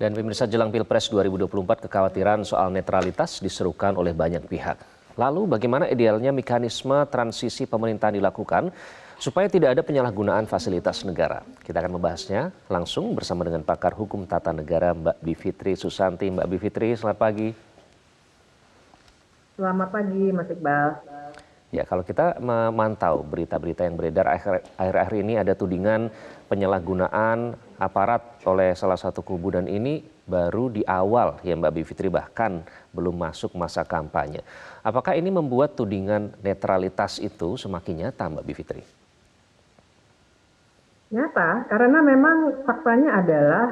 Dan pemirsa, jelang Pilpres 2024, kekhawatiran soal netralitas diserukan oleh banyak pihak. Lalu bagaimana idealnya mekanisme transisi pemerintahan dilakukan supaya tidak ada penyalahgunaan fasilitas negara? Kita akan membahasnya langsung bersama dengan pakar hukum tata negara Mbak Bivitri Susanti. Mbak Bivitri, selamat pagi. Selamat pagi, Mas Iqbal. Ya, kalau kita memantau berita-berita yang beredar akhir-akhir ini, ada tudingan penyalahgunaan aparat oleh salah satu kubu, dan ini baru di awal ya Mbak Bivitri, bahkan belum masuk masa kampanye. Apakah ini membuat tudingan netralitas itu semakin nyata, Mbak Bivitri? Nyata, karena memang faktanya adalah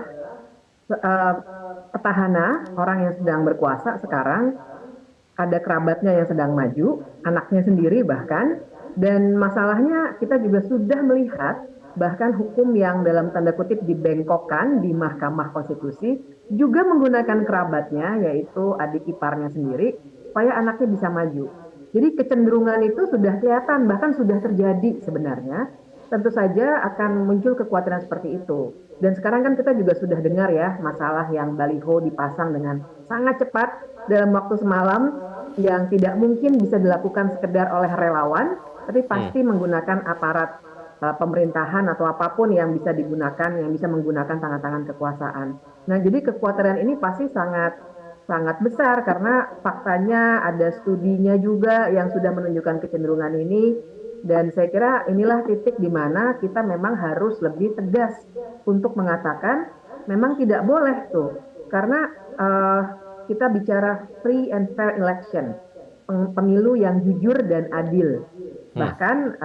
petahana, orang yang sedang berkuasa sekarang, ada kerabatnya yang sedang maju, anaknya sendiri bahkan, dan masalahnya kita juga sudah melihat bahkan hukum yang dalam tanda kutip dibengkokkan di Mahkamah Konstitusi juga menggunakan kerabatnya, yaitu adik iparnya sendiri, supaya anaknya bisa maju. Jadi kecenderungan itu sudah kelihatan, bahkan sudah terjadi sebenarnya. Tentu saja akan muncul kekhawatiran seperti itu. Dan sekarang kan kita juga sudah dengar ya masalah yang baliho dipasang dengan sangat cepat dalam waktu semalam, yang tidak mungkin bisa dilakukan sekedar oleh relawan, tapi pasti menggunakan aparat pemerintahan atau apapun yang bisa digunakan, yang bisa menggunakan tangan-tangan kekuasaan. Nah, jadi kekhawatiran ini pasti sangat besar karena faktanya ada studinya juga yang sudah menunjukkan kecenderungan ini. Dan saya kira inilah titik di mana kita memang harus lebih tegas untuk mengatakan memang tidak boleh tuh, karena kita bicara free and fair election, pemilu yang jujur dan adil. Bahkan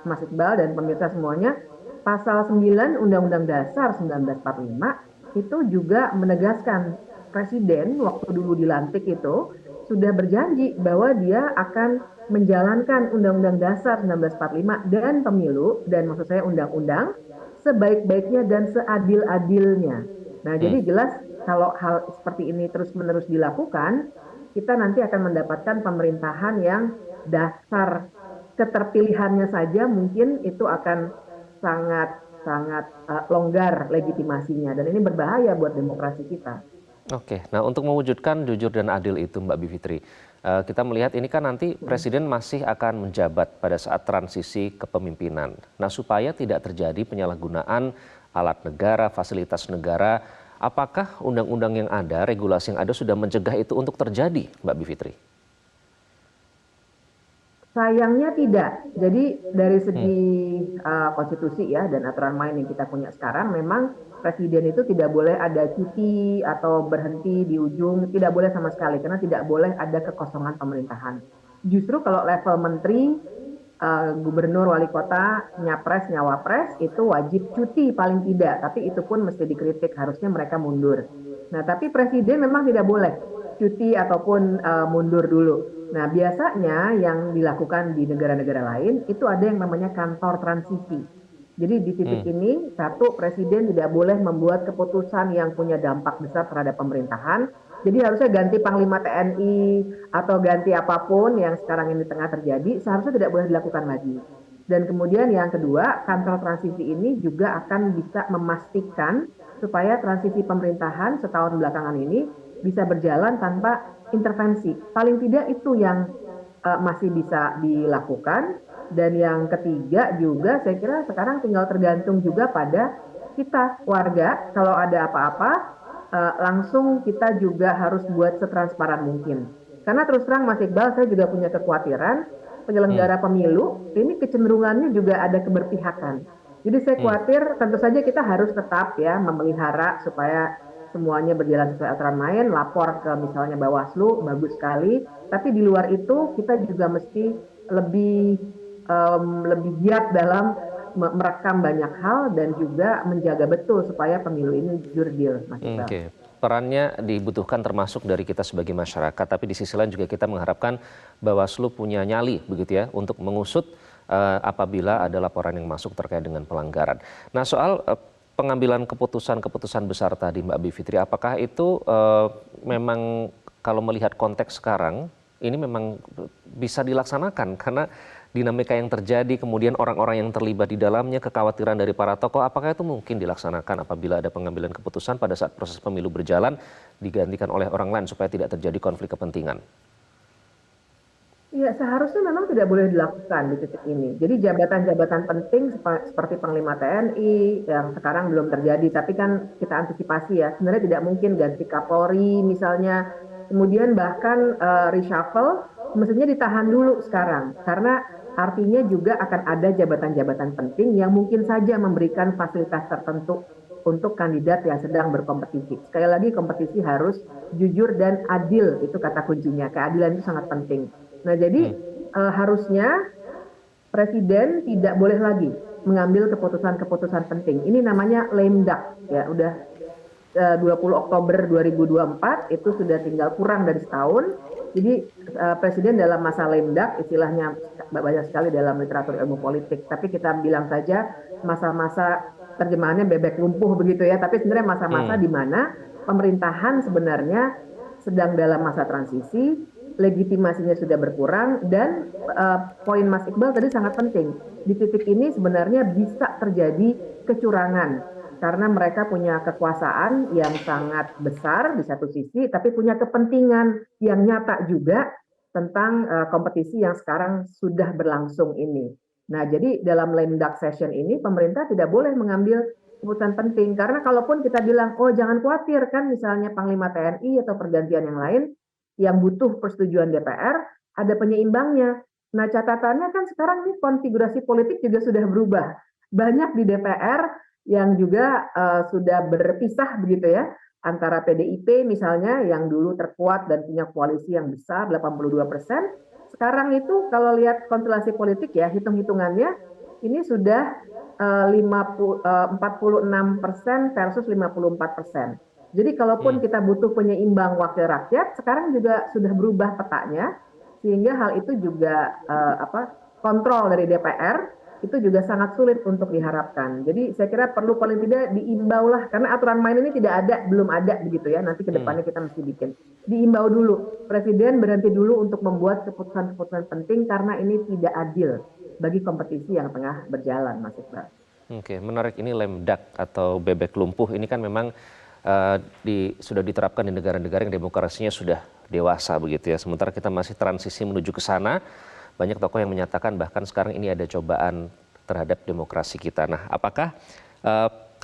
Mas Iqbal dan pemirsa semuanya, pasal 9 Undang-Undang Dasar 1945 itu juga menegaskan Presiden waktu dulu dilantik itu sudah berjanji bahwa dia akan menjalankan Undang-Undang Dasar 1945 dan pemilu, dan maksud saya undang-undang, sebaik-baiknya dan seadil-adilnya. Nah, jadi jelas kalau hal seperti ini terus-menerus dilakukan, kita nanti akan mendapatkan pemerintahan yang dasar keterpilihannya saja mungkin itu akan sangat longgar legitimasinya, dan ini berbahaya buat demokrasi kita. Oke, nah untuk mewujudkan jujur dan adil itu Mbak Bivitri, kita melihat ini kan nanti Presiden masih akan menjabat pada saat transisi kepemimpinan. Nah, supaya tidak terjadi penyalahgunaan alat negara, fasilitas negara, apakah undang-undang yang ada, regulasi yang ada sudah mencegah itu untuk terjadi, Mbak Bivitri? Sayangnya tidak. Jadi dari segi konstitusi ya dan aturan main yang kita punya sekarang, memang presiden itu tidak boleh ada cuti atau berhenti di ujung, tidak boleh sama sekali, karena tidak boleh ada kekosongan pemerintahan. Justru kalau level menteri, gubernur, wali kota, nyapres, nyawapres itu wajib cuti paling tidak, tapi itu pun mesti dikritik, harusnya mereka mundur. Nah, tapi presiden memang tidak boleh cuti ataupun mundur dulu. Nah, biasanya yang dilakukan di negara-negara lain itu ada yang namanya kantor transisi. Jadi di titik ini, satu, presiden tidak boleh membuat keputusan yang punya dampak besar terhadap pemerintahan. Jadi harusnya ganti Panglima TNI atau ganti apapun yang sekarang ini tengah terjadi, seharusnya tidak boleh dilakukan lagi. Dan kemudian yang kedua, kantor transisi ini juga akan bisa memastikan supaya transisi pemerintahan setahun belakangan ini bisa berjalan tanpa intervensi. Paling tidak itu yang masih bisa dilakukan. Dan yang ketiga juga saya kira sekarang tinggal tergantung juga pada kita warga. Kalau ada apa-apa langsung kita juga harus buat setransparan mungkin. Karena terus terang Mas Iqbal, saya juga punya kekhawatiran penyelenggara pemilu ini kecenderungannya juga ada keberpihakan. Jadi saya khawatir, tentu saja kita harus tetap ya memelihara supaya semuanya berjalan sesuai aturan main, lapor ke misalnya Bawaslu, bagus sekali. Tapi di luar itu kita juga mesti lebih giat dalam merekam banyak hal dan juga menjaga betul supaya pemilu ini jurdil, Mas Iqbal. Oke. Perannya dibutuhkan termasuk dari kita sebagai masyarakat, tapi di sisi lain juga kita mengharapkan Bawaslu punya nyali begitu ya untuk mengusut apabila ada laporan yang masuk terkait dengan pelanggaran. Nah, soal pengambilan keputusan besar tadi Mbak Bivitri, apakah itu memang kalau melihat konteks sekarang ini memang bisa dilaksanakan? Karena dinamika yang terjadi, kemudian orang-orang yang terlibat di dalamnya, kekhawatiran dari para tokoh, apakah itu mungkin dilaksanakan apabila ada pengambilan keputusan pada saat proses pemilu berjalan digantikan oleh orang lain supaya tidak terjadi konflik kepentingan? Ya, seharusnya memang tidak boleh dilakukan di titik ini. Jadi jabatan-jabatan penting seperti Panglima TNI yang sekarang belum terjadi, tapi kan kita antisipasi ya. Sebenarnya tidak mungkin ganti Kapolri misalnya, kemudian bahkan reshuffle mestinya ditahan dulu sekarang, karena artinya juga akan ada jabatan-jabatan penting yang mungkin saja memberikan fasilitas tertentu untuk kandidat yang sedang berkompetisi. Sekali lagi kompetisi harus jujur dan adil, itu kata kuncinya. Keadilan itu sangat penting. Nah, jadi harusnya presiden tidak boleh lagi mengambil keputusan-keputusan penting. Ini namanya lame duck ya, udah 20 Oktober 2024 itu sudah tinggal kurang dari setahun. Jadi presiden dalam masa lame duck, istilahnya banyak sekali dalam literatur ilmu politik. Tapi kita bilang saja masa-masa, terjemahannya bebek lumpuh begitu ya. Tapi sebenarnya masa-masa di mana pemerintahan sebenarnya sedang dalam masa transisi, legitimasinya sudah berkurang, dan poin Mas Iqbal tadi sangat penting. Di titik ini sebenarnya bisa terjadi kecurangan karena mereka punya kekuasaan yang sangat besar di satu sisi, tapi punya kepentingan yang nyata juga tentang kompetisi yang sekarang sudah berlangsung ini. Nah, jadi dalam lame duck session ini pemerintah tidak boleh mengambil keputusan penting, karena kalaupun kita bilang, oh jangan khawatir kan misalnya Panglima TNI atau pergantian yang lain yang butuh persetujuan DPR, ada penyeimbangnya. Nah, catatannya kan sekarang ini konfigurasi politik juga sudah berubah. Banyak di DPR yang juga sudah berpisah begitu ya, antara PDIP misalnya yang dulu terkuat dan punya koalisi yang besar 82%. Sekarang itu kalau lihat konstelasi politik ya, hitung-hitungannya ini sudah 46% versus 54%. Jadi kalaupun kita butuh penyeimbang wakil rakyat, sekarang juga sudah berubah petanya, sehingga hal itu juga kontrol dari DPR itu juga sangat sulit untuk diharapkan. Jadi saya kira perlu paling tidak diimbau lah, karena aturan main ini tidak ada, belum ada begitu ya. Nanti ke depannya kita mesti bikin. Diimbau dulu, presiden berhenti dulu untuk membuat keputusan-keputusan penting karena ini tidak adil bagi kompetisi yang tengah berjalan, Mas Iqbal. Oke, menarik, ini lame duck atau bebek lumpuh ini kan memang sudah diterapkan di negara-negara yang demokrasinya sudah dewasa begitu ya. Sementara kita masih transisi menuju ke sana. Banyak tokoh yang menyatakan bahkan sekarang ini ada cobaan terhadap demokrasi kita. Nah, apakah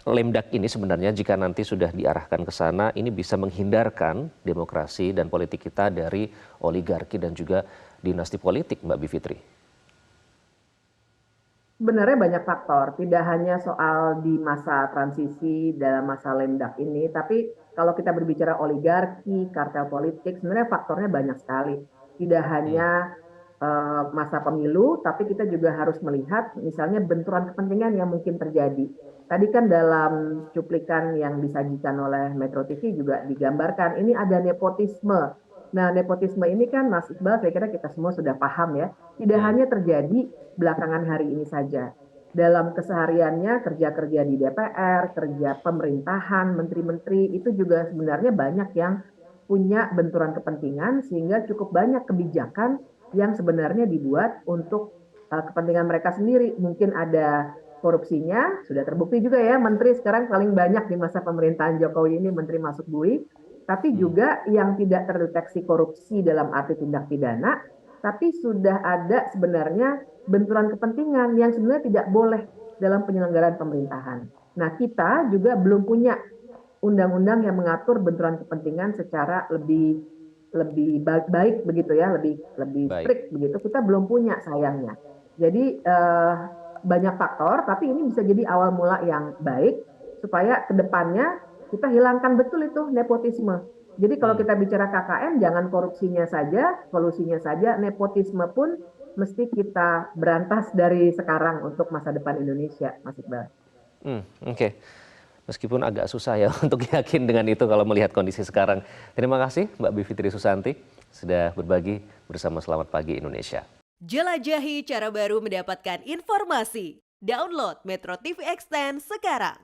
lame duck ini sebenarnya jika nanti sudah diarahkan ke sana, ini bisa menghindarkan demokrasi dan politik kita dari oligarki dan juga dinasti politik, Mbak Bivitri? Sebenarnya banyak faktor, tidak hanya soal di masa transisi dalam masa lame duck ini, tapi kalau kita berbicara oligarki, kartel politik, sebenarnya faktornya banyak sekali. Tidak hanya masa pemilu, tapi kita juga harus melihat misalnya benturan kepentingan yang mungkin terjadi. Tadi kan dalam cuplikan yang disajikan oleh Metro TV juga digambarkan, ini ada nepotisme. Nah, nepotisme ini kan Mas Iqbal, saya kira kita semua sudah paham ya, tidak hanya terjadi belakangan hari ini saja. Dalam kesehariannya kerja-kerja di DPR, kerja pemerintahan, menteri-menteri, itu juga sebenarnya banyak yang punya benturan kepentingan sehingga cukup banyak kebijakan yang sebenarnya dibuat untuk kepentingan mereka sendiri. Mungkin ada korupsinya, sudah terbukti juga ya, menteri sekarang paling banyak di masa pemerintahan Jokowi ini menteri masuk bui, tapi juga yang tidak terdeteksi korupsi dalam arti tindak pidana, tapi sudah ada sebenarnya benturan kepentingan yang sebenarnya tidak boleh dalam penyelenggaraan pemerintahan. Nah, kita juga belum punya undang-undang yang mengatur benturan kepentingan secara lebih baik begitu ya, lebih strict begitu. Kita belum punya sayangnya. Jadi banyak faktor, tapi ini bisa jadi awal mula yang baik supaya kedepannya kita hilangkan betul itu nepotisme. Jadi kalau kita bicara KKN, jangan korupsinya saja, solusinya saja, nepotisme pun mesti kita berantas dari sekarang untuk masa depan Indonesia, Mas Iqbal. Oke. Meskipun agak susah ya untuk yakin dengan itu kalau melihat kondisi sekarang. Terima kasih Mbak Bivitri Susanti sudah berbagi bersama Selamat Pagi Indonesia. Jelajahi cara baru mendapatkan informasi. Download Metro TV Extend sekarang.